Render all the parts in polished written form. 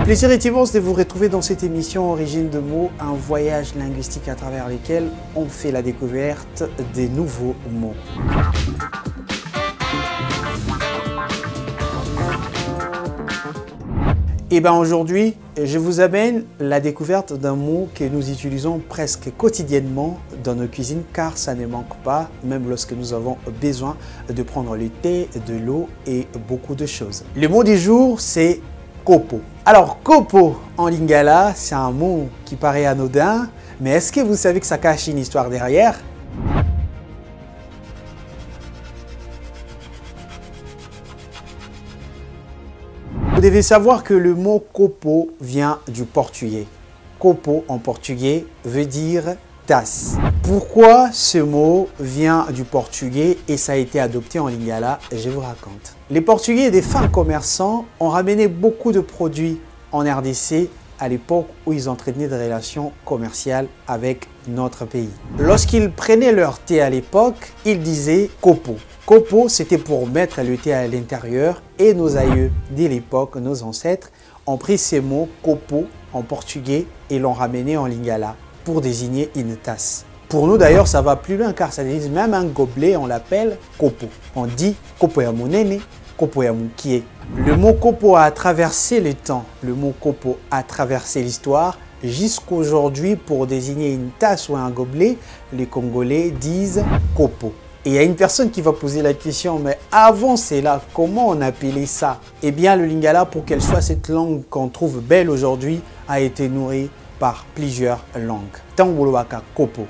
plaisir est immense de vous retrouver dans cette émission Origine de mots, un voyage linguistique à travers lequel on fait la découverte des nouveaux mots. Et bien aujourd'hui, je vous amène la découverte d'un mot que nous utilisons presque quotidiennement dans nos cuisines car ça ne manque pas, même lorsque nous avons besoin de prendre le thé, de l'eau et beaucoup de choses. Le mot du jour, c'est kopo. Alors, kopo en lingala, c'est un mot qui paraît anodin, mais est-ce que vous savez que ça cache une histoire derrière? Vous devez savoir que le mot kopo vient du portugais. Kopo en portugais veut dire tasse. Pourquoi ce mot vient du portugais et ça a été adopté en lingala? Je vous raconte. Les Portugais et des fins commerçants ont ramené beaucoup de produits en RDC à l'époque où ils entretenaient des relations commerciales avec notre pays. Lorsqu'ils prenaient leur thé à l'époque, ils disaient kopo. Kopo, c'était pour mettre le thé à l'intérieur et nos aïeux, dès l'époque, nos ancêtres, ont pris ces mots kopo en portugais et l'ont ramené en lingala pour désigner une tasse. Pour nous d'ailleurs, ça va plus loin car ça dit même un gobelet, on l'appelle kopo. On dit kopo ya monene, kopo ya mukie. Le mot kopo a traversé le temps, le mot kopo a traversé l'histoire. Jusqu'aujourd'hui, pour désigner une tasse ou un gobelet, les Congolais disent kopo. Et il y a une personne qui va poser la question, mais avant cela, comment on appelait ça? Eh bien, le lingala, pour qu'elle soit cette langue qu'on trouve belle aujourd'hui, a été nourrie par plusieurs langues. Tango lobaka kopo.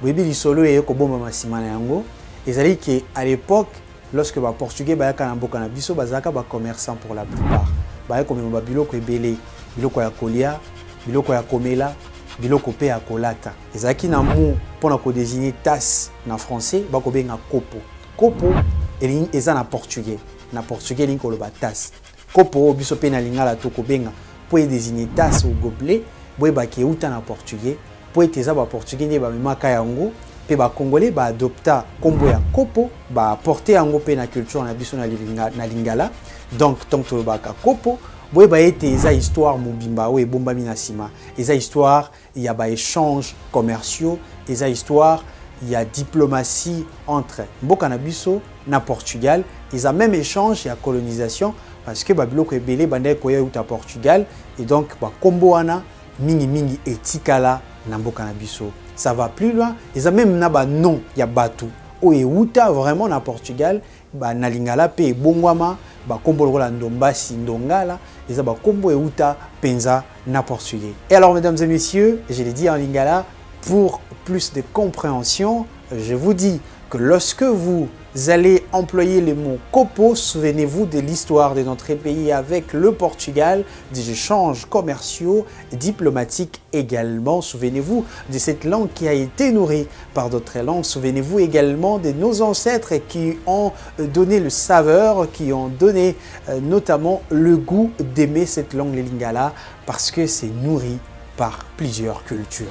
Webi lisolo e ko bomba masimana yango. Ezali que à l'époque, lorsque les Portugais bayaka na mboka na biso bazaka ba commerçants pour la plupart. Bayako mema biloko ebele, biloko ya kolia, biloko ya komela, biloko pe ya kolata. Ezaki na mot pour ko désigner tasse na français, bako benga kopo. Kopo eza na portugais. Na portugais linko loba tasse. Kopo biso pe na lingala to ko benga pour désigner tasse ou gobelet. Boye baki uta na portugais po eteza ba portugais ne ba memaka yango pe ba congolais ba adopta kombo ya kopo ba porter yango pe na culture na biso na lingala. Donc tant to baka kopo boye ba eteza histoire mobimba o ebomba mina sima eza histoire il y a ba échanges commerciaux eza histoire il y a diplomatie entre mboka na biso na Portugal ils a même échange il y a colonisation parce que ba biloko ebele bande ko ya uta Portugal et donc ba kombo wana mingi etikala na mboka na biso. Ça va plus loin, ils ont même na ba nom ya batu o euta vraiment na Portugal, ba na lingala pe bongwama, ba kombo lokola ndombasi ndongala, ils ont ba kombo euta penza na portugais. Et alors mesdames et messieurs, je l'ai dit en lingala, pour plus de compréhension, je vous dis que lorsque vous allez employer le mot kopo, souvenez-vous de l'histoire de notre pays avec le Portugal, des échanges commerciaux, diplomatiques également. Souvenez-vous de cette langue qui a été nourrie par d'autres langues. Souvenez-vous également de nos ancêtres qui ont donné le saveur, qui ont donné notamment le goût d'aimer cette langue, le lingala, parce que c'est nourri par plusieurs cultures.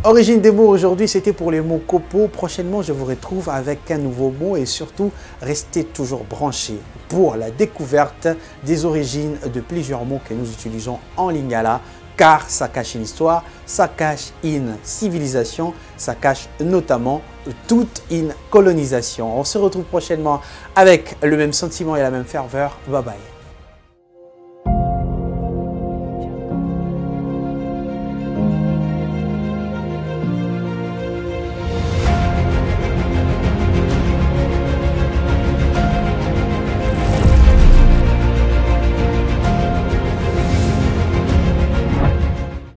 Origine des mots aujourd'hui, c'était pour les mots kopo. Prochainement, je vous retrouve avec un nouveau mot et surtout, restez toujours branchés pour la découverte des origines de plusieurs mots que nous utilisons en lingala car ça cache une histoire, ça cache une civilisation, ça cache notamment toute une colonisation. On se retrouve prochainement avec le même sentiment et la même ferveur. Bye bye.